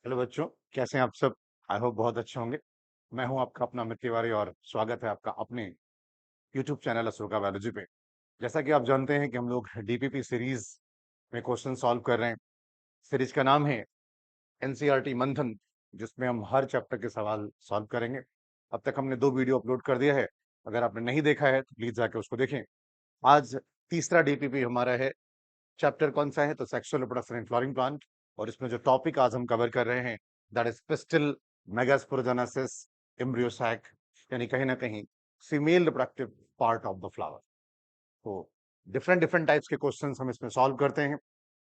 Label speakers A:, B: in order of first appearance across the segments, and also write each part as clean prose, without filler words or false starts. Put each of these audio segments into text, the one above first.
A: Hello बच्चों, कैसे हैं आप सब। आई होप बहुत अच्छे होंगे। मैं हूं आपका अपना अमित तिवारी और स्वागत है आपका अपने यूट्यूब चैनल अशोका बायोलॉजी पे। जैसा कि आप जानते हैं कि हम लोग डीपीपी सीरीज में क्वेश्चन सॉल्व कर रहे हैं। सीरीज का नाम है एनसीईआरटी मंथन, जिसमें हम हर चैप्टर के सवाल सॉल्व करेंगे। अब तक हमने 2 वीडियो अपलोड कर दिया है। अगर आपने नहीं देखा है तो प्लीज जाके उसको देखें। आज तीसरा डीपीपी हमारा है। चैप्टर कौन सा है? तो sexual reproduction in flowering plant. और इसमें जो टॉपिक आज हम कवर कर रहे हैं that is pistil, megasporogenesis, embryo sac, यानी कहीं ना कहीं female reproductive part of the flower. तो डिफरेंट डिफरेंट टाइप्स के क्वेश्चंस हम इसमें सॉल्व करते हैं,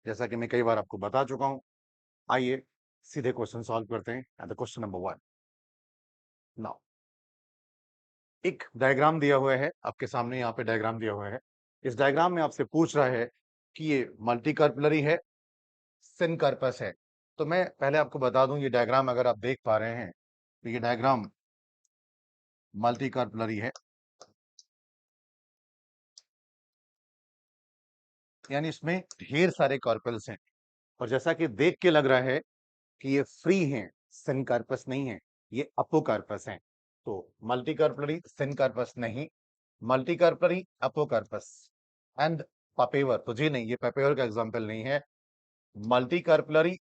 A: जैसा कि मैं कई बार आपको बता चुका हूं। आइए सीधे क्वेश्चन सॉल्व करते हैं। And the question number 1 now, एक डायग्राम दिया हुआ है आपके सामने। यहाँ पे डायग्राम दिया हुआ है। इस डायग्राम में आपसे पूछ रहा है कि ये मल्टीकर्पलरी है, सिनकार्पस है। तो मैं पहले आपको बता दूं, ये डायग्राम अगर आप देख पा रहे हैं तो ये डायग्राम मल्टीकार्पलरी है, यानी इसमें ढेर सारे कार्पल्स हैं। और जैसा कि देख के लग रहा है कि ये फ्री हैं, सिनकार्पस नहीं है, ये अपोकार्पस हैं। तो मल्टीकार्पलरी सिनकार्पस नहीं, मल्टीकार्पलरी अपोकार्पस एंड पापेवर। तो जी नहीं, ये पापेवर का एग्जांपल नहीं है। मल्टीकार्पलरी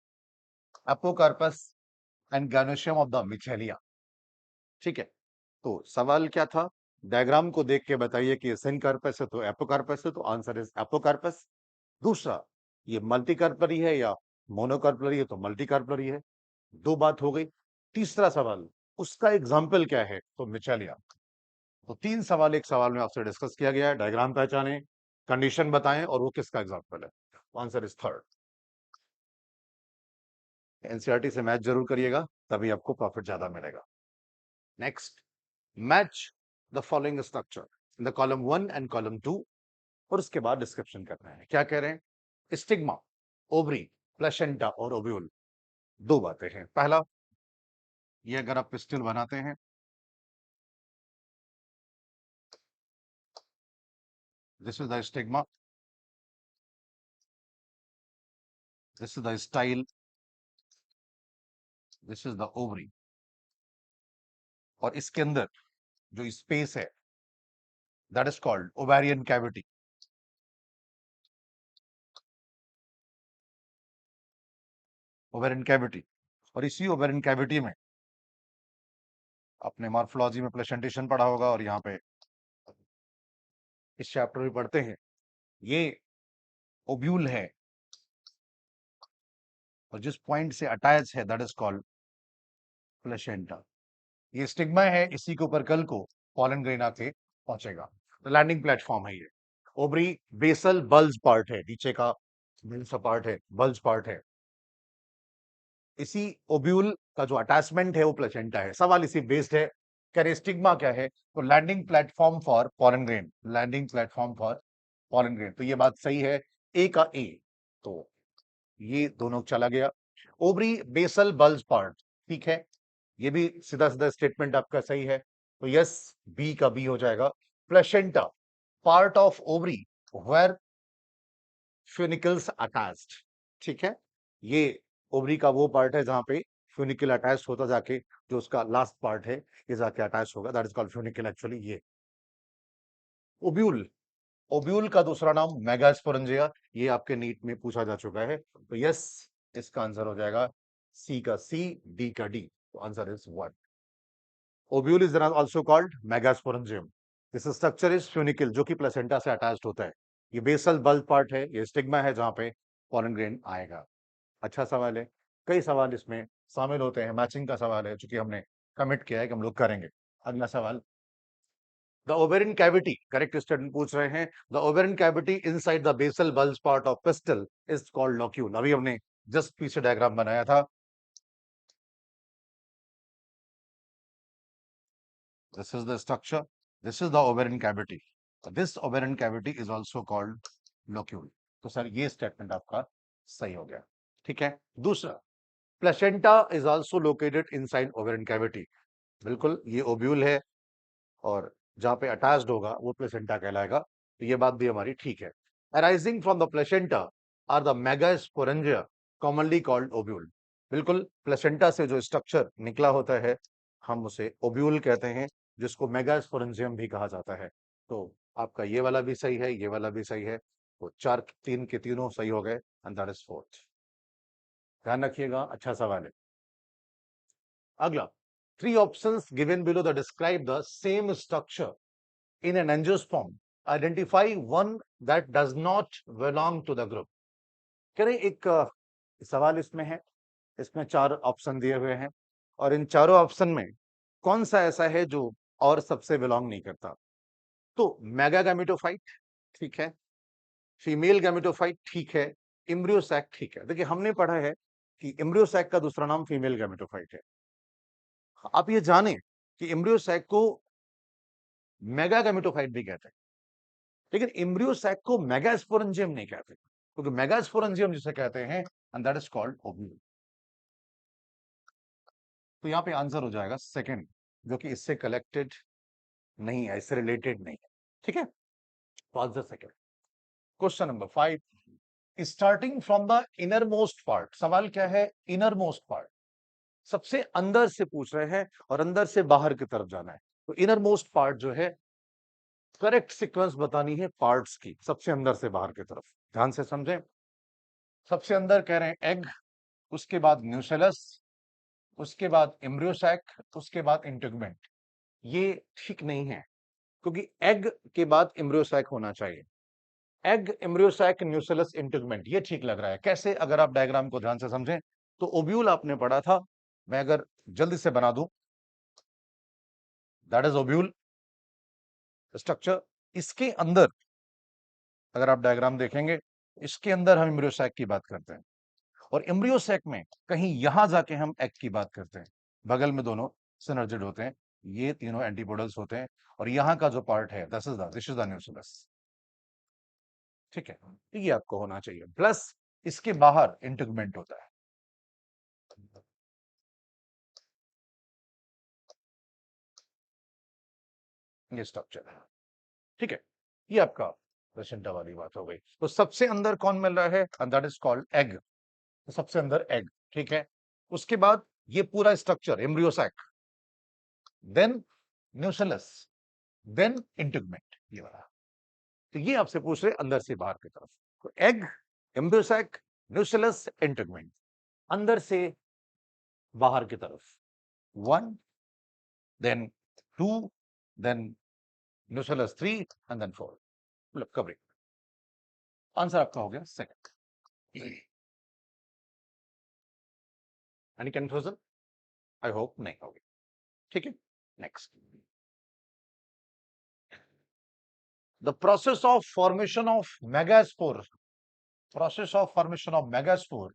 A: अपोकार्पस एंड गैनोशियम ऑफ द मिचेलिया। ठीक है, तो सवाल क्या था? डायग्राम को देख के बताइए कि सिनकार्पस है तो एपोकार्पस है, तो आंसर इज एपोकार्पस। दूसरा, ये मल्टीकार्पलरी है या मोनोकार्पलरी है? तो मल्टीकार्पलरी है। दो बात हो गई। तीसरा सवाल, उसका एग्जाम्पल क्या है? तो मिचेलिया। तो 3 सवाल एक सवाल में आपसे डिस्कस किया गया है। डायग्राम पहचाने, कंडीशन बताएं और वो किसका एग्जाम्पल है। Answer is third. एनसीईआरटी से मैच जरूर करिएगा, तभी आपको प्रॉफिट ज्यादा मिलेगा। Next, match the following structure in the column 1 and column 2। और उसके बाद डिस्क्रिप्शन करना है। क्या कह रहे हैं? स्टिग्मा, ओवरी, प्लेसेंटा और ओव्यूल। दो बातें हैं। पहला, ये अगर आप पिस्टल बनाते हैं, this is the stigma, this is the style, this is the ovary. और इसके अंदर जो स्पेस है that is called ovarian cavity. Ovarian cavity. और इसी ओवेरियन कैविटी में अपने मॉर्फोलॉजी में प्लेसेंटेशन पढ़ा होगा, और यहाँ पे इस चैप्टर में पढ़ते हैं। ये ओब्यूल है और जिस पॉइंट से अटैच है दैट इज कॉल्ड प्लेसेंटा। ये स्टिग्मा है, इसी के ऊपर कल को पॉलन ग्रेन आके पहुंचेगा। तो लैंडिंग प्लेटफॉर्म है ये। ओवरी बेसल बल्ज पार्ट है, नीचे का सा पार्ट है, बल्ज पार्ट है। इसी ओब्यूल का जो अटैचमेंट है वो प्लेसेंटा है। सवाल इसी बेस्ड है। कह स्टिग्मा क्या है? तो landing platform for pollen grain, landing platform for pollen grain. तो ये बात सही है, ए का ए। तो ये दोनों चला गया। ओवरी बेसल बल्ज पार्ट, ठीक है, ये भी सीधा सीधा स्टेटमेंट आपका सही है। तो यस, बी का बी हो जाएगा। Placenta, part of ovary where funicles attached. ठीक है, ये ओवरी का वो पार्ट है जहां पे फ्यूनिकल अटैच होता जाके, जो उसका लास्ट पार्ट है ये जाके अटैच होगा, that is called funicle actually. ये ओब्यूल, ओब्यूल का दूसरा नाम मेगास्पोरेंजिया। ये आपके नीट में पूछा जा चुका है। तो यस, इसका आंसर हो जाएगा सी का सी, डी का डी। तो answer is 1। Ovule is also called megasporangium. This structure is funicle, जो कि प्लेसेंटा से अटैच्ड होता है। ये बेसल बल्ब पार्ट है, ये स्टिग्मा है जहां पे पॉलन ग्रेन आएगा। अच्छा सवाल है। कई सवाल इसमें शामिल होते हैं, मैचिंग का सवाल है, चूंकि हमने कमिट किया है कि हम लोग करेंगे। अगला सवाल, the ovarian cavity, correct statement पूछ रहे हैं। The ovarian cavity inside the basal bulge part of pistil is called locule. अभी हमने जस्ट पीछे डायग्राम बनाया था। This is the structure, this is the ovarian cavity, this ovarian cavity is also called locule. तो sir ये statement आपका सही हो गया। ठीक है। दूसरा, placenta is also located inside ovarian cavity. बिल्कुल, ये ओब्यूल है और जहां पे अटैच्ड होगा वो प्लेसेंटा कहलाएगा। तो ये बात भी हमारी ठीक है। Arising from the placenta are the megasporangia, commonly called ovule. बिल्कुल प्लेसेंटा से जो स्ट्रक्चर निकला होता है हम उसे ओब्यूल कहते हैं, जिसको मेगास्पोरेंजियम भी कहा जाता है। तो आपका ये वाला भी सही है, ये वाला भी सही है, तो 4 3 के तीनों सही हो गए एंड दैट इज फोर्थ। ध्यान रखिएगा, अच्छा सवाल है। अगला, 3 options given below the describe the same structure in an angiosperm, identify one that does not belong to the group। कह रहे एक सवाल इसमें है, इसमें 4 ऑप्शन दिए हुए हैं और इन चारों ऑप्शन में कौन सा ऐसा है जो और सबसे बिलोंग नहीं करता। तो मेगा गैमेटोफाइट ठीक है, फीमेल गैमेटोफाइट ठीक है, एम्ब्रियोसैक ठीक है। देखिए हमने पढ़ा है कि एम्ब्रियोसैक का दूसरा नाम फीमेल गैमेटोफाइट है। आप ये जाने कि एम्ब्रियोसैक को मेगा गैमेटोफाइट भी कहते हैं, लेकिन एम्ब्रियोसैक को मेगास्पोरेंजियम नहीं कहते, क्योंकि मेगास्पोरेंजियम जिसे कहते हैं and that is called ovule. तो यहां पे आंसर हो जाएगा सेकंड, जो कि इससे कलेक्टेड नहीं है, इससे रिलेटेड नहीं है। ठीक है, pause the second. Question number 5, starting from the inner most part. सवाल क्या है, इनर मोस्ट पार्ट, सबसे अंदर से पूछ रहे हैं और अंदर से बाहर की तरफ जाना है। तो इनर मोस्ट पार्ट जो है, करेक्ट सीक्वेंस बतानी है पार्ट्स की, सबसे अंदर से बाहर की तरफ। ध्यान से समझें, सबसे अंदर कह रहे हैं एग, उसके बाद न्यूसेलस, उसके बाद एम्ब्रियोसैक, उसके बाद इंटेगुमेंट। ये ठीक नहीं है, क्योंकि एग के बाद एम्ब्रियोसैक होना चाहिए। एग, एम्ब्रियोसैक, न्यूसेलस, इंटेगुमेंट, ये ठीक लग रहा है। कैसे, अगर आप डायग्राम को ध्यान से समझें तो ओब्यूल आपने पढ़ा था, मैं अगर जल्दी से बना दूं, दैट इज ओब्यूल स्ट्रक्चर। इसके अंदर अगर आप डायग्राम देखेंगे, इसके अंदर हम एम्ब्रियोसैक की बात करते हैं और एम्ब्रियोसैक में कहीं यहां जाके हम एग की बात करते हैं। बगल में दोनों सिनर्जिड होते हैं, ये तीनों एंटीपोडल्स होते हैं और यहां का जो पार्ट है दिस इज द न्यूक्लियस। ठीक है, ये आपको होना चाहिए। प्लस इसके बाहर इंटेगुमेंट होता है। ये स्ट्रक्चर है, ठीक है, ये आपका प्लेसेंटा वाली बात हो गई। तो सबसे अंदर कौन मिल रहा है, and that is called egg. तो सबसे अंदर एग, ठीक है। उसके बाद ये पूरा structure embryo sac, then nucellus, then integument, ये वाला। तो ये आपसे पूछ रहे अंदर से बाहर की तरफ। तो एग, एम्ब्रियोसैक, न्यूसेलस, इंटेगुमेंट, अंदर से बाहर की तरफ 1, then 2, then nucellus 3 and then 4, मतलब कवरिंग। आंसर आपका हो गया second. Any confusion? I hope नहीं होगी। ठीक है, next, the process of formation of megaspore, process of formation of megaspore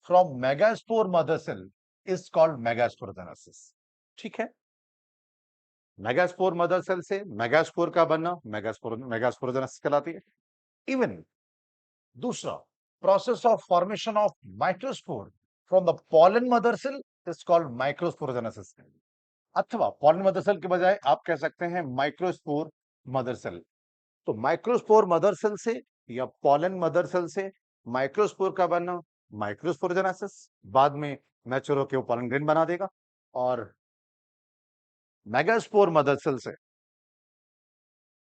A: from megaspore mother cell is called megasporogenesis. ठीक है, मेगास्पोर मदर सेल से मेगास्पोर का बनना मेगास्पोरोजेनेसिस कहलाती है। इवन दूसरा, process of formation of microspore from the pollen mother cell is called microsporogenesis. अथवा pollen mother cell के बजाय आप कह सकते हैं माइक्रोस्पोर मदर सेल। तो माइक्रोस्पोर मदर सेल से या पॉलन मदर सेल से माइक्रोस्पोर का बनना माइक्रोस्पोरोजेनेसिस, बाद में मैच्योर होकर वो पॉलन ग्रेन बना देगा। और मेगास्पोर मदर सेल से,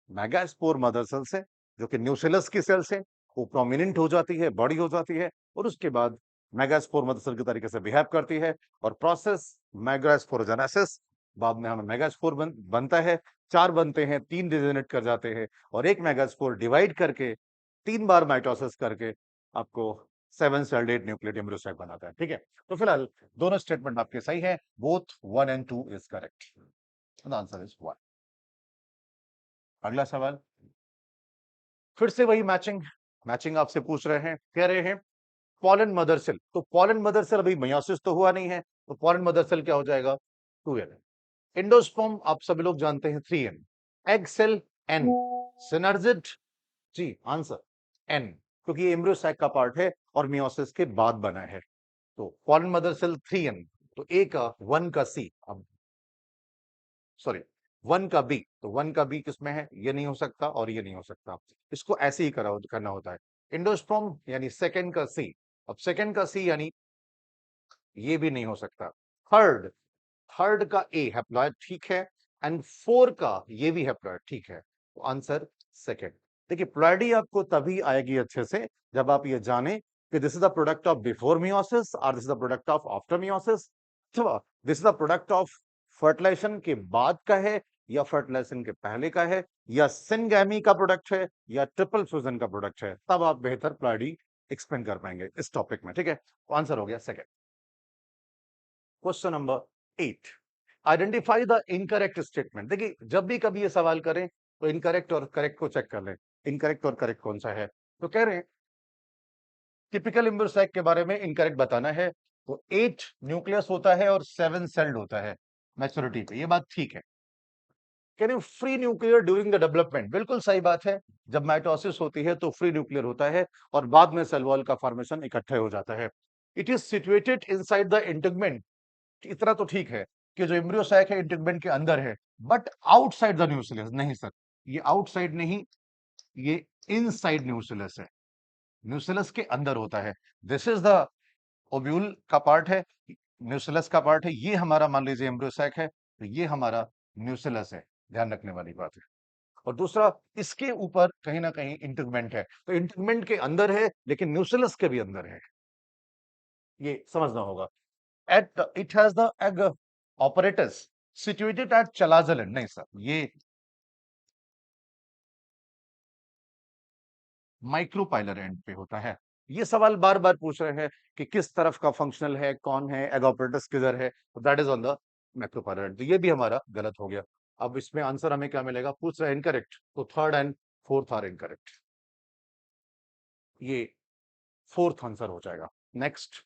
A: मेगास्पोर मदर सेल से, जो कि न्यूसेलस की सेल से, वो प्रोमिनेंट हो जाती है, बड़ी हो जाती है और उसके बाद मेगास्पोर मदर सेल के तरीके से बिहेव करती है और प्रोसेस मेगास्पोरोजेनेसिस, बाद में हमें मेगास्पोर बनता है। 4 बनते हैं, 3 डिजेनेट कर जाते हैं और एक मेगास्पोर डिवाइड करके 3 बार माइटोसिस करके आपको 7 सेल्ड न्यूक्लियेट एम्ब्रियोसैक बनाता है। ठीक है, तो फिलहाल दोनों स्टेटमेंट आपके सही है, both 1 and 2 is correct. The answer is 1। अगला सवाल, फिर से वही मैचिंग, मैचिंग आपसे पूछ रहे हैं, कह रहे हैं पॉलन मदर सेल। तो पॉलन मदर सेल अभी मेयोसिस तो हुआ नहीं है, तो पॉलन मदर सेल क्या हो जाएगा, 2n। एंडोस्पर्म आप सभी लोग जानते हैं 3n। Egg cell n, synergid, जी आंसर n, क्योंकि ये एम्ब्रियोसैक का पार्ट है और मेयोसिस के बाद बना है। तो पॉलन मदर सेल 3n, तो ए का 1 का सी, अब सॉरी 1 का बी, तो 1 का बी किसमें है, ये नहीं हो सकता और ये नहीं हो सकता, इसको ऐसे ही करना होता है। एंडोस्पर्म यानी सेकंड का सी, अब सेकंड का सी यानी ये भी नहीं हो सकता। थर्ड, थर्ड का ए हैप्लॉयड ठीक है, एंड फोर का ये भी हैप्लॉयड ठीक है, तो आंसर सेकंड। देखिए प्लॉयडी आपको तभी आएगी अच्छे से जब आप ये जाने कि this is the product of before meiosis और this is the product of after meiosis, अथवा this is the product of fertilization के बाद का है या फर्टिलाइजेशन के पहले का है, या सिनगैमी का प्रोडक्ट है या ट्रिपल फ्यूजन का प्रोडक्ट है, तब आप बेहतर प्लॉयडी एक्सप्लेन कर पाएंगे इस टॉपिक में। ठीक है, तो आंसर हो गया second. Question number 8, identify the incorrect statement. देखिए जब भी कभी ये सवाल करें तो इनकरेक्ट और करेक्ट को चेक कर लें, इनकरेक्ट और करेक्ट कौन सा है। तो कह रहे हैं टिपिकल इम्ब्रोसैक के बारे में इनकरेक्ट बताना है, तो 8 न्यूक्लियस होता है और 7 सेल्ड होता है मैच्योरिटी पे, ये बात ठीक है। कह रहे हैं free nuclear during the development, बिल्कुल सही बात है। जब माइटोसिस होती है तो फ्री न्यूक्लियर होता है और बाद में सेल वॉल का फॉर्मेशन इकट्ठे हो जाता है। It is situated inside the integument, इतना तो ठीक है कि जो एम्ब्रियो सैक है इंटेगमेंट के अंदर है, बट आउटसाइड द न्यूक्लियस नहीं सर, ये आउटसाइड नहीं, ये इनसाइड न्यूक्लियस है, न्यूक्लियस के अंदर होता है। दिस इज द ओव्यूल का पार्ट है, न्यूक्लियस का पार्ट है, ये हमारा मान लीजिए एम्ब्रियो सैक है, तो ये हमारा न्यूक्लियस है, ध्यान रखने वाली बात है। और दूसरा, इसके ऊपर कहीं ना कहीं इंटेगमेंट है, तो इंटेगमेंट के अंदर है लेकिन न्यूक्लियस के भी अंदर है, ये समझना होगा। At it has the egg apparatus situated at chalazaland, नहीं सर, ये माइक्रोपाइलर एंड पे होता है। ये सवाल बार बार पूछ रहे हैं कि किस तरफ का फंक्शनल है, कौन है, एग ऑपरेटस किधर है, तो that is on the micropylar and, तो ये भी हमारा गलत हो गया। अब इसमें आंसर हमें क्या मिलेगा, पूछ रहे हैं इनकरेक्ट, तो third and fourth are incorrect, ये फोर्थ आंसर हो जाएगा। Next,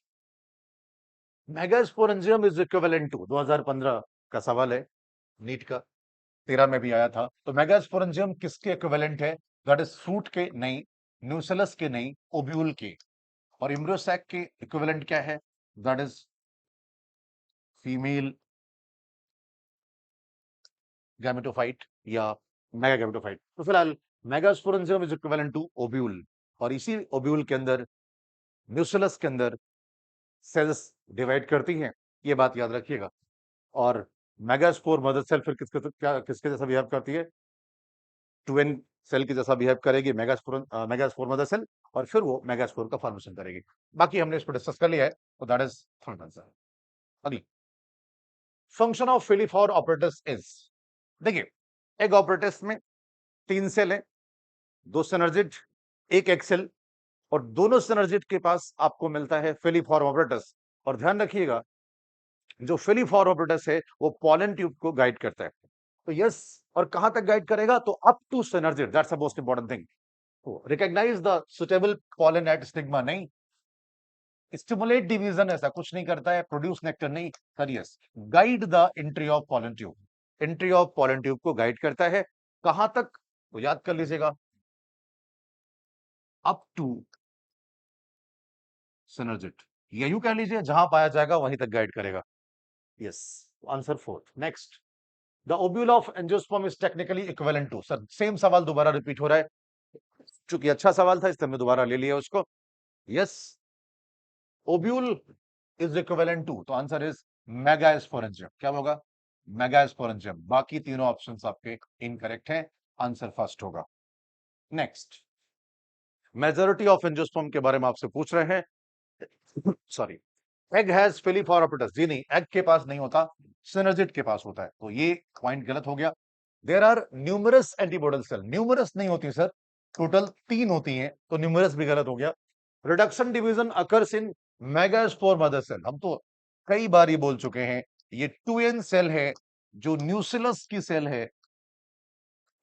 A: megasporangium is equivalent to, 2015 का सवाल है, नीट का 13 में भी आया था। तो मेगास्पोरेंजियम किसके इक्विवेलेंट है, दैट इज फ्रूट के नहीं, न्यूसेलस के नहीं, ओब्यूल के। और इम्ब्रियोसैक के इक्विवेलेंट क्या है, दैट इज फीमेल गैमेटोफाइट या मेगा गैमेटोफाइट। तो फिलहाल megasporangium is equivalent to ovule, और इसी ओब्यूल के अंदर, न्यूसेलस के अंदर सेल्स डिवाइड करती हैं, ये बात याद रखिएगा। और मेगास्पोर मदर सेल फिर किसके जैसा बिहेव करती है, ट्विन सेल की जैसा बिहेव करेगी मेगास्पोर मदर सेल, और फिर वो मेगास्पोर का फॉर्मेशन करेगी। बाकी हमने इसको डिस्कस कर लिया है, तो दैट इज थर्ड आंसर। अगली, फंक्शन ऑफ फिलिफोर ऑपरेटस इज, देखिए एग ऑपरेटस में 3 सेल है, 2 सिनर्जिड, 1 एक्सेल, और दोनों सिनर्जिड के पास आपको मिलता है फिलिफोर ऑपरेटस। और ध्यान रखिएगा जो फिलिफोर ऑपरेटस है वो पॉलन ट्यूब को गाइड करता है, तो यस, और कहां तक गाइड करेगा, तो up to synergid, that's the most important thing. Recognise the suitable pollen at stigma नहीं, स्टिमुलेट डिवीजन ऐसा कुछ नहीं करता है, प्रोड्यूस नेक्टर नहीं, sir yes, guide the entry of pollen tube, entry of pollen tube को गाइड करता है, कहां तक, तो याद कर लीजिएगा, अप टू सिनर्जिड, या यूं कह लीजिए जहां पाया जाएगा वहीं तक गाइड करेगा। Yes, answer fourth. Next, the ovule of angiosperm is technically equivalent to, sir same सवाल दोबारा रिपीट हो रहा है, चूंकि अच्छा सवाल था इसलिए हमने दोबारा ले लिया उसको। Yes, ovule is equivalent to, तो आंसर इज मेगास्पोरेंजियम, क्या होगा, मेगास्पोरेंजियम। बाकी तीनों ऑप्शंस आपके इनकरेक्ट हैं, आंसर फर्स्ट होगा। नेक्स्ट, मेजॉरिटी ऑफ एंजियोस्पर्म के बारे में आपसे पूछ रहे हैं, sorry, egg has filiform apparatus, जी नहीं, एग के पास नहीं होता, सिनर्जिड के पास होता है, तो ये पॉइंट गलत हो गया। There are numerous antipodal cell, numerous नहीं होती सर, टोटल 3 होती हैं, तो न्यूमरस भी गलत हो गया। Reduction division occurs in megaspore mother cell, हम तो कई बार ये बोल चुके हैं, ये 2n सेल है जो न्यूसिलस की सेल है,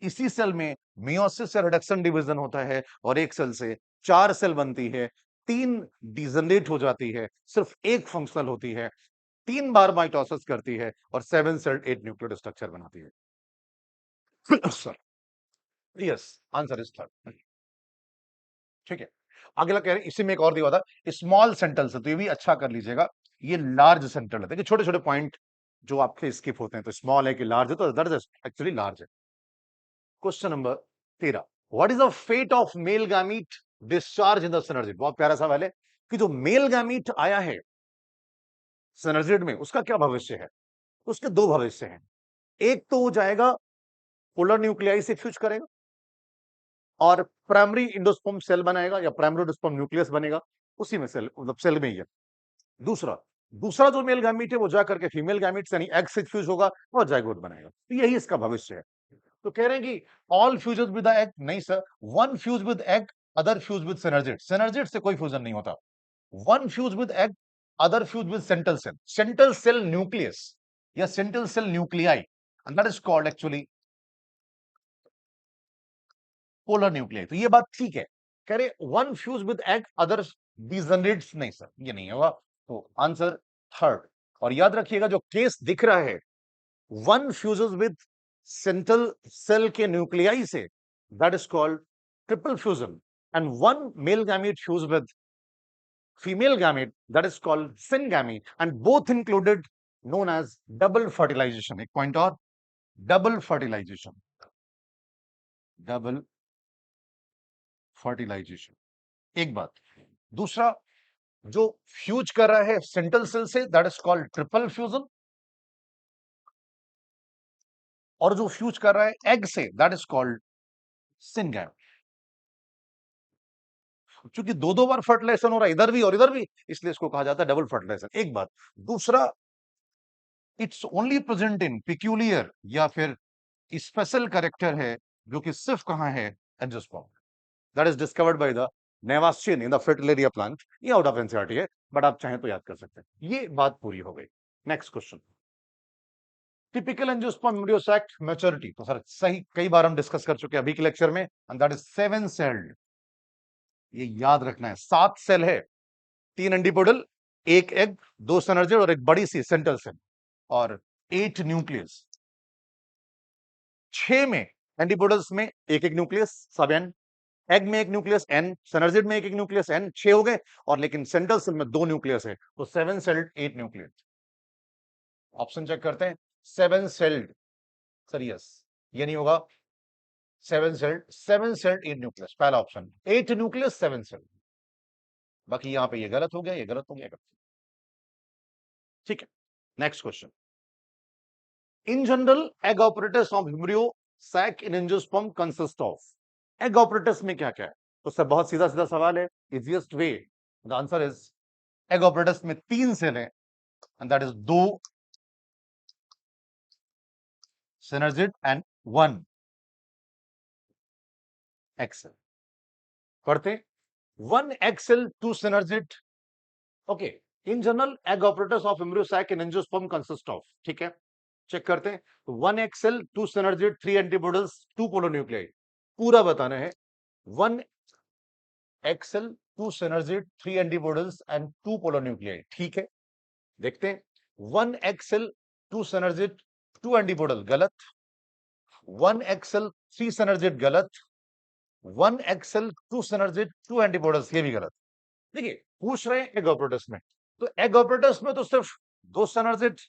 A: इसी सेल में मियोसिस से रिडक्शन डिवीजन होता है, और एक सेल से 4 सेल बनती है, 3 डिजनरेट हो जाती है, सिर्फ एक फंक्शनल होती है, 3 बार माइटोसिस करती है, और 7 सेल 8 न्यूक्लियोटाइड स्ट्रक्चर बनाती है। Sir yes, answer is third. ठीक है, अगला कह रहे हैं, इसी में एक और दिया था स्मॉल सेंट्रल से, तो ये भी अच्छा कर लीजिएगा, ये लार्ज सेंट्रल है, देखिए छोटे छोटे पॉइंट जो आपके स्किप होते हैं, तो स्मॉल है कि लार्ज है, तो दैट इज एक्चुअली लार्ज है। Question number 13, what is the fate of male gamete discharge in the synergid, बहुत प्यारा सवाल है कि जो मेल गैमीट आया है सिनर्जिड में उसका क्या भविष्य है? उसके दो भविष्य हैं। एक तो वो जाएगा पोलर न्यूक्लियाई से फ्यूज करेगा और प्राइमरी इंडोस्पर्म सेल बनाएगा या प्राइमरी इंडोस्पर्म न्यूक्लियस बनेगा, उसी में सेल मतलब सेल में ही है। दूसरा दूसरा जो मेल गैमीट है वो जाकर के फीमेल गैमीट यानी एग से फ्यूज होगा और जाइगोट बनेगा। तो यही इसका भविष्य है। तो कह रहे हैं कि all fuses with the egg, नहीं sir, one fuse with egg, other fuse with synergid. Synergid से कोई फ्यूजन नहीं होता। One fuse with egg, other fuse with central cell, central cell nucleus या central cell nuclei, and that is called actually polar nuclei. तो ये बात ठीक है। कह रहे one fuse with egg, other degenerates, नहीं सर ये नहीं होगा। तो आंसर थर्ड। और याद रखिएगा जो केस दिख रहा है one fuses with central cell के न्यूक्लियाई से, that is called triple fusion, and one male gamete fuse with female gamete, that is called syngamy, and both included known as double fertilization। एक point और, double fertilisation, double fertilisation एक बात। दूसरा जो fuse कर रहा है सेंट्रल सेल से, that is called triple fusion, और जो फ्यूज कर रहा है एग से, दैट इज कॉल्ड सिंगैम। क्योंकि दो दो बार फर्टिलाइजेशन हो रहा है इधर भी और इधर भी, इसलिए इसको कहा जाता है डबल फर्टिलाइजेशन। एक बात। दूसरा, it's only present in peculiar या फिर स्पेशल कैरेक्टर है जो कि सिर्फ कहां है, angiosperm, that is discovered by the Navashin in the Fritillaria plant. ये आउट ऑफ एनसीईआरटी है, बट आप चाहें तो याद कर सकते हैं। ये बात पूरी हो गई। Next question, typical angiosperm embryo sac maturity. तो सर सही, कई बार हम डिस्कस कर चुके हैं अभी के लेक्चर में, एंड दैट इज 7 सेल्ड। ये याद रखना है, 7 सेल है, 3 एंटीपोडल, 1 एग, 2 सिनर्जिड और एक बड़ी सी सेंट्रल सेल, और 8 न्यूक्लियस। 6 में एंटीपोडल्स में एक एक न्यूक्लियस, सब एन, एग में एक न्यूक्लियस एन, सिनर्जिड में एक एक न्यूक्लियस एन, 6 हो गए। और लेकिन सेंट्रल सेल में 2 न्यूक्लियस है, तो 7 सेल्ड 8 न्यूक्लियस। ऑप्शन चेक करते हैं। 7 सेल्ड, सर यस, ये नहीं होगा। 7 सेल्ड 8 न्यूक्लियस, पहला ऑप्शन। 8 nucleus 7 sailed. बाकी यहां पे ये गलत हो गया, ये गलत हो गया, ठीक है। Next question, in general egg apparatus of embryo sac in angiosperm consist of. Egg apparatus में क्या क्या है? तो सर बहुत सीधा सीधा सवाल है, easiest way, the answer is, egg apparatus में 3 सेल है, and that is 2 synergid and 1 egg cell. पढ़ते, 1 egg cell 2 synergid, okay. In general egg apparatus of embryo sac in angiosperm consist of, ठीक है। चेक करते हैं, 1 egg cell 2 synergid 3 antipodals 2 polar nuclei. पूरा बताना है, 1 egg cell 2 synergid 3 antipodals and 2 polar nuclei, ठीक है। देखते हैं, 1 एक्सेल 2 सिनर्जिड 2 एंटीबॉडल, गलत। 1 एक्सेल 3 सिनर्जिड, गलत। 1 एक्सेल 2 सिनर्जिड 2 एंटीबॉडीज, ये भी गलत। देखिए पूछ रहे हैं एग ऑपरेटर्स में, तो एग ऑपरेटर्स में तो सिर्फ 2 सिनर्जिड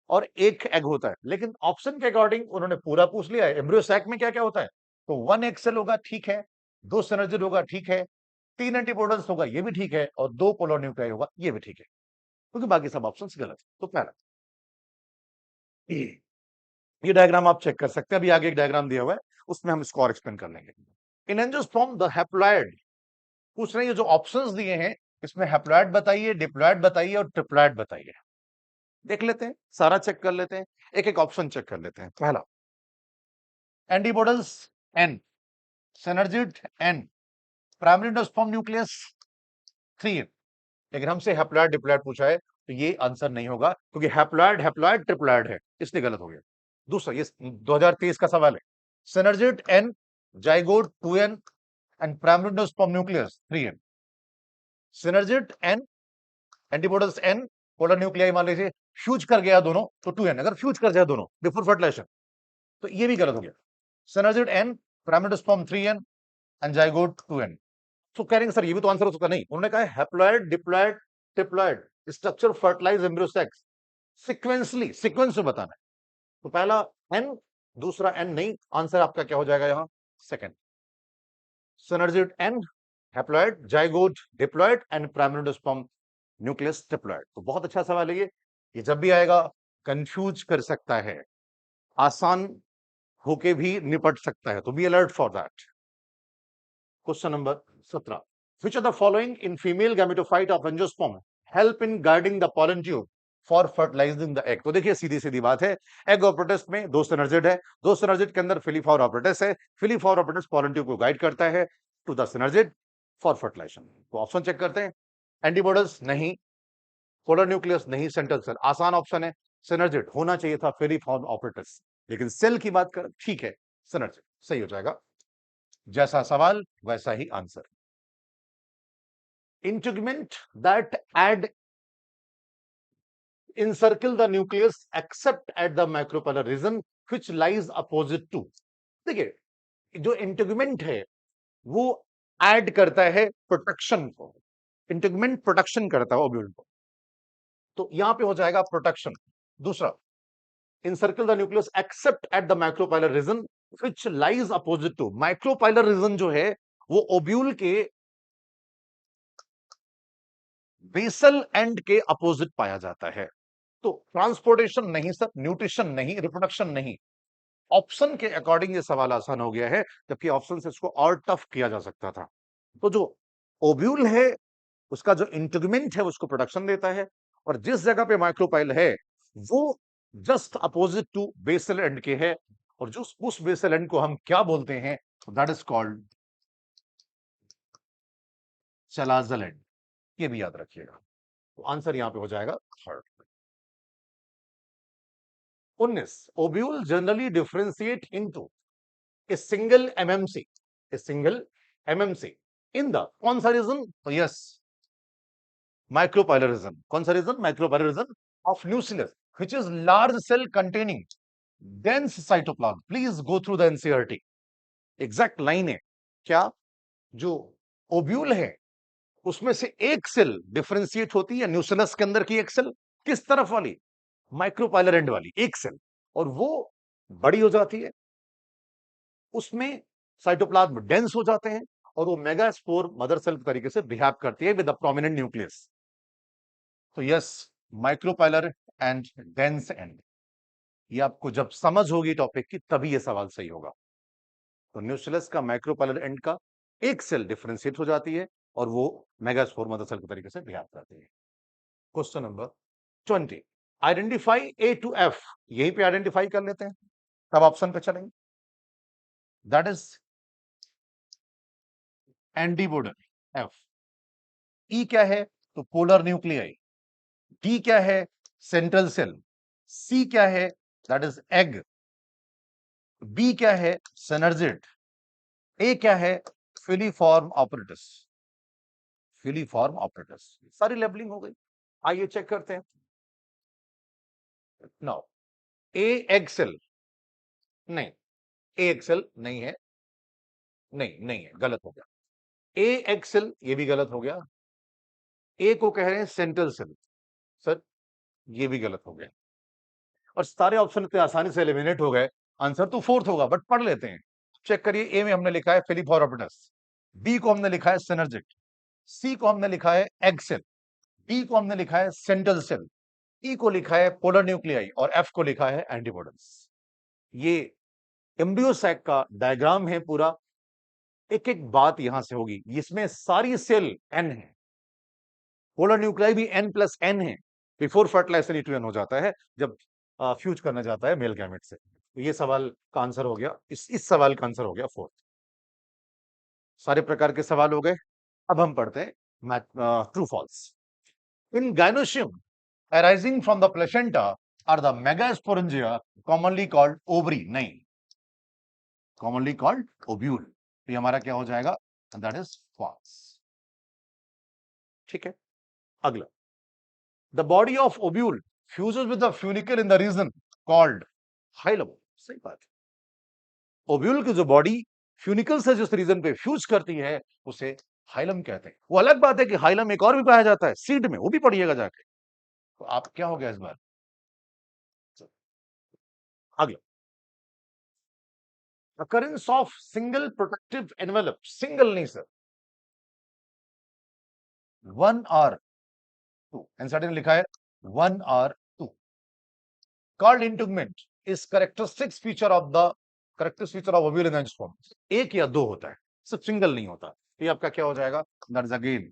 A: और 1 एग होता है, लेकिन ऑप्शन के अकॉर्डिंग उन्होंने पूरा पूछ लिया है। एम्ब्रियो सैक में क्या क्या होता है, तो 1 एक्सेल होगा, ठीक है। 2 सिनर्जिड होगा, ठीक है। 3 एंटीबॉडीज होगा, ये भी ठीक है। और 2 पोलर न्यूक्लियाई होगा, ये भी ठीक है। क्योंकि बाकी सब ऑप्शंस गलत है। तो पहला, ये डायग्राम आप चेक कर सकते हैं, अभी आगे एक डायग्राम दिया हुआ है, उसमें हम इसको और एक्सप्लेन कर लेंगे। इन एंजियोस्पर्म द हैप्लॉइड, पूछ रहे हैं ये जो ऑप्शंस दिए हैं इसमें हैप्लॉइड बताइए, डिप्लॉइड बताइए और ट्रिप्लॉइड बताइए। देख लेते हैं, सारा चेक कर लेते हैं, एक एक ऑप्शन चेक कर लेते हैं। पहला, antipodals n, synergid n, primary endosperm nucleus 3। लेकिन हमसे हैप्लॉइड डिप्लॉइड पूछा है, तो ये आंसर नहीं होगा, क्योंकि हैप्लॉइड हैप्लॉइड ट्रिप्लॉइड है, इसलिए गलत हो गया। दूसरा, ये 2023 का सवाल है, synergid n, zygote 2n and primary endosperm nucleus 3n। Synergid n, antipodals n, polar nuclei मान लीजिए, फ्यूज कर गया दोनों तो 2n, अगर फ्यूज कर जाए दोनों बिफोर फर्टिलाइजेशन तो ये भी गलत हो गया। Synergid n, primary endosperm 3n and zygote 2n। तो कह रहे हैं सर ये भी तो आंसर हो सकता, नहीं, उन्होंने कहा haploid diploid triploid structure fertilize embryo sacs, sequentially, sequence में बताना है। तो पहला एन, दूसरा एन नहीं, आंसर आपका क्या हो जाएगा यहां, second. Synergid n, haploid, zygote diploid and primary endosperm nucleus diploid. तो बहुत अच्छा सवाल है ये जब भी आएगा कंफ्यूज कर सकता है, आसान होके भी निपट सकता है, तो be alert for that. Question number 17, which of the following in female gametophyte of angiosperm help in guarding the pollen tube for fertilizing the egg? तो देखिए सीधी सीधी बात है, एग ऑपरेटस में दो सिनर्जिड है, दो सिनर्जिड के अंदर फिलीफॉर ऑपरेटस है, फिलीफॉर ऑपरेटस पोलन ट्यूब को गाइड करता है to the synergid for fertilization. तो ऑप्शन चेक करते हैं, एंटीबॉडीज नहीं, पोलर न्यूक्लियस नहीं, सेंट्रल सेल आसान ऑप्शन है, सिनर्जिड होना चाहिए था फिलीफॉर ऑपरेटस, लेकिन सेल की बात कर, ठीक है सिनर्जिड सही हो जाएगा, जैसा सवाल वैसा ही answer. Integument that add encircle the nucleus except at the macropolar region which lies opposite to। देखिए जो इंटीग्यूमेंट है वो ऐड करता है प्रोटेक्शन को, इंटीग्यूमेंट प्रोटेक्शन करता है ओब्यूल को, तो यहां पे हो जाएगा प्रोटेक्शन। दूसरा, encircle the nucleus except at the macropolar region which lies opposite to, micropylar reason जो है वो ओब्यूल के बेसल एंड के अपोजिट पाया जाता है। तो ट्रांसपोर्टेशन नहीं सर, न्यूट्रिशन नहीं, रिप्रोडक्शन नहीं, ऑप्शन के अकॉर्डिंग ये सवाल आसान हो गया है, जबकि ऑप्शन से इसको और टफ किया जा सकता था। तो जो ओब्यूल है उसका जो इंटीग्यूमेंट है उसको प्रोडक्शन देता है, और जिस जगह पे माइक्रोपाइल है वो just opposite to basal end के है, और जो उस बेसल एंड को हम क्या बोलते हैं, that is called chalazal end, ये भी याद रखिएगा। तो आंसर यहां पे हो जाएगा third. 19, ovule generally differentiate into a single MMC, a single MMC in the कौन सा रीजन, तो यस माइक्रोपाइलरिज्म, कौन सा रीजन, micropylarism of nucleus which is large cell containing dense cytoplasm. Please go through the NCERT, exact line है क्या, जो ovule है उसमें से एक सेल डिफरेंशिएट होती है न्यूक्लियस के अंदर की एक सेल, किस तरफ वाली, माइक्रोपाइलर एंड वाली एक सेल, और वो बड़ी हो जाती है, उसमें साइटोप्लाज्म डेंस हो जाते हैं, और वो मेगास्पोर मदर सेल तरीके से बिहेव करती है विद अ प्रोमिनेंट न्यूक्लियस। तो yes micropylar and dense and, ये आपको जब समझ होगी टॉपिक की तभी ये सवाल सही होगा। तो न्यूक्लियस का माइक्रोपाइलर एंड का एक सेल डिफरेंशिएट हो जाती है और वो मेगास्पोर मदर सेल के तरीके से बिहेव करती है। Question number 20, identify A to F, यहीं पे आइडेंटिफाई कर लेते हैं तब ऑप्शन पे चलेंगे। दैट इज एंटीबॉडी एफ, ई क्या है तो पोलर न्यूक्लियाई, डी क्या है सेंट्रल सेल, सी क्या है दैट इज एग, बी क्या है सिनर्जिड, ए क्या है फिलीफॉर्म ऑपरेटस, फिलीफॉर्म ऑपरेटस। सारी लेबलिंग हो गई, आइए चेक करते हैं। नाउ ए एग सेल, नहीं ए एग सेल नहीं है, नहीं है, गलत हो गया। ए एग सेल ये भी गलत हो गया, ए को कह रहे हैं सेंट्रल सेल, सर ये भी गलत हो गया, और सारे ऑप्शन इतने आसानी से एलिमिनेट हो गए, आंसर तो फोर्थ होगा, बट पढ़ लेते हैं। चेक करिए, ए में हमने लिखा है फिलीफॉर्म, बी को हमने लिखा है सिनर्जिड, सी को हमने लिखा है एग सेल, डी को हमने लिखा है सेंट्रल सेल, ई को लिखा है पोलर न्यूक्लियाई, और एफ को लिखा है एंटीबॉडीज। ये एम्ब्रियो सैक का डायग्राम है पूरा, एक एक बात यहां से होगी, इसमें सारी सेल एन है, पोलर न्यूक्लियाई भी n+n है, बिफोर फर्टिलाइजेशन E2N हो जाता है जब फ्यूज करना जाता है मेल गैमेट से। तो ये सवाल का आंसर हो गया, इस सवाल का आंसर हो गया फोर्थ। सारे प्रकार के सवाल हो गए, अब हम पढ़ते हैं true false. In gynoecium arising from the placenta are the megasporangia commonly called ovary, नहीं, commonly called ovule, तो ये हमारा क्या हो जाएगा, that is false। ठीक है, अगला, the body of ovule fuses with the funicle in the region called hilum, सही बात है, ओव्यूल की जो बॉडी फ्यूनिकल से जिस रीजन पे फ्यूज करती है उसे हाइलम कहते हैं। वो अलग बात है कि हाइलम एक और भी पाया जाता है सीड में, वो भी पढ़िएगा जाके। तो आप क्या हो गया इस बार, अगला, occurrence of single protective envelope, single नहीं सर, वन और 2। एनसीईआरटी ने लिखा है 1 और 2। कार्ल integument is characteristics feature of ovule in angiosperm. एक या दो होता है, सिर्फ सिंगल नहीं होता। तो ये आपका क्या हो जाएगा? That is again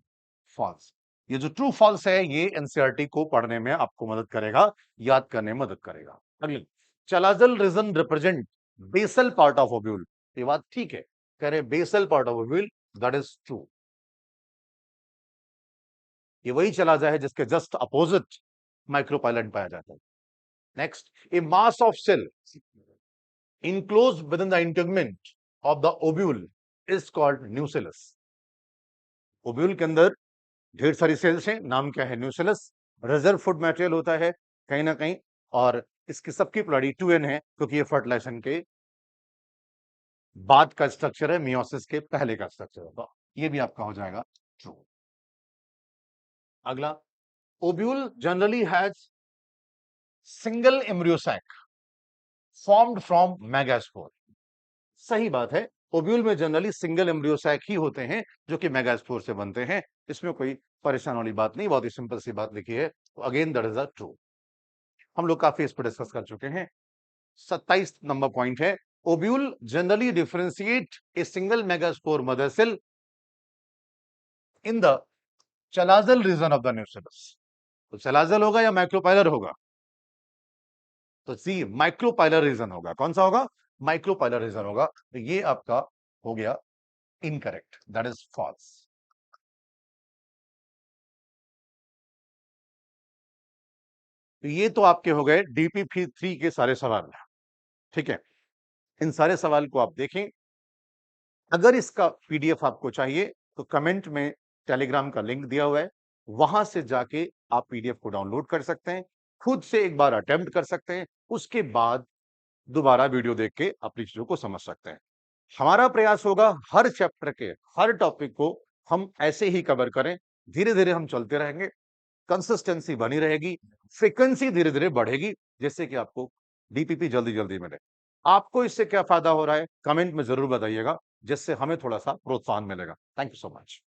A: false. ये जो ट्रू फॉल्स है ये एनसीईआरटी को पढ़ने में आपको मदद करेगा, याद करने में मदद करेगा। अगली, chalazal region represent basal part of ovule. ये बात ठीक है, कह रहे basal part of ovule, that is true. ये वही चलाजा है जिसके जस्ट अपोजिट माइक्रोपाइलट पाया जाता है। Next, a mass of cell enclosed within the integument of the ovule is called nucellus। Ovule के अंदर ढेर सारी सेल्स हैं, नाम क्या है? न्यूसेलस। रिजर्व फूड मटेरियल होता है कहीं ना कहीं, और इसकी सबकी प्लॉडी 2n है क्योंकि ये फर्टिलाइजेशन के बाद का स्ट्रक्चर है, मियोसिस के पहले का स्ट्रक्चर होगा। ये भी आपका हो जाएगा ट्रू। अगला, ovule generally has single embryo sac formed from megaspore. सही बात है, ओव्यूल में जनरली सिंगल एम्ब्रियो सैक ही होते हैं जो कि मेगास्पोर से बनते हैं। इसमें कोई परेशान वाली बात नहीं, बहुत ही सिंपल सी बात लिखी है। Again that is a true. हम लोग काफी इस पर डिस्कस कर चुके हैं। 27 नंबर पॉइंट है, ovule generally differentiate a single megaspore mother cell in the chalazal region of the nucellus. तो चलाजल होगा या माइक्रोपाइलर होगा? तो सी माइक्रोपाइलर रीजन होगा। कौन सा होगा? माइक्रोपाइलर रीजन होगा। तो ये आपका हो गया इनकरेक्ट, दैट इज फॉल्स। तो ये तो आपके हो गए डीपीपी 3 के सारे सवाल। ठीक है, इन सारे सवाल को आप देखें। अगर इसका पीडीएफ आपको चाहिए तो कमेंट में टेलीग्राम का लिंक दिया हुआ है, वहां से जाके आप पीडीएफ को डाउनलोड कर सकते हैं, खुद से एक बार अटेम्प्ट कर सकते हैं, उसके बाद दोबारा वीडियो देख के अपनी चीजों को समझ सकते हैं। हमारा प्रयास होगा हर चैप्टर के हर टॉपिक को हम ऐसे ही कवर करें। धीरे धीरे हम चलते रहेंगे, कंसिस्टेंसी बनी रहेगी, फ्रीक्वेंसी धीरे धीरे बढ़ेगी, जिससे कि आपको डीपीपी जल्दी जल्दी मिले। आपको इससे क्या फायदा हो रहा है कमेंट में जरूर बताइएगा, जिससे हमें थोड़ा सा प्रोत्साहन मिलेगा। Thank you so much.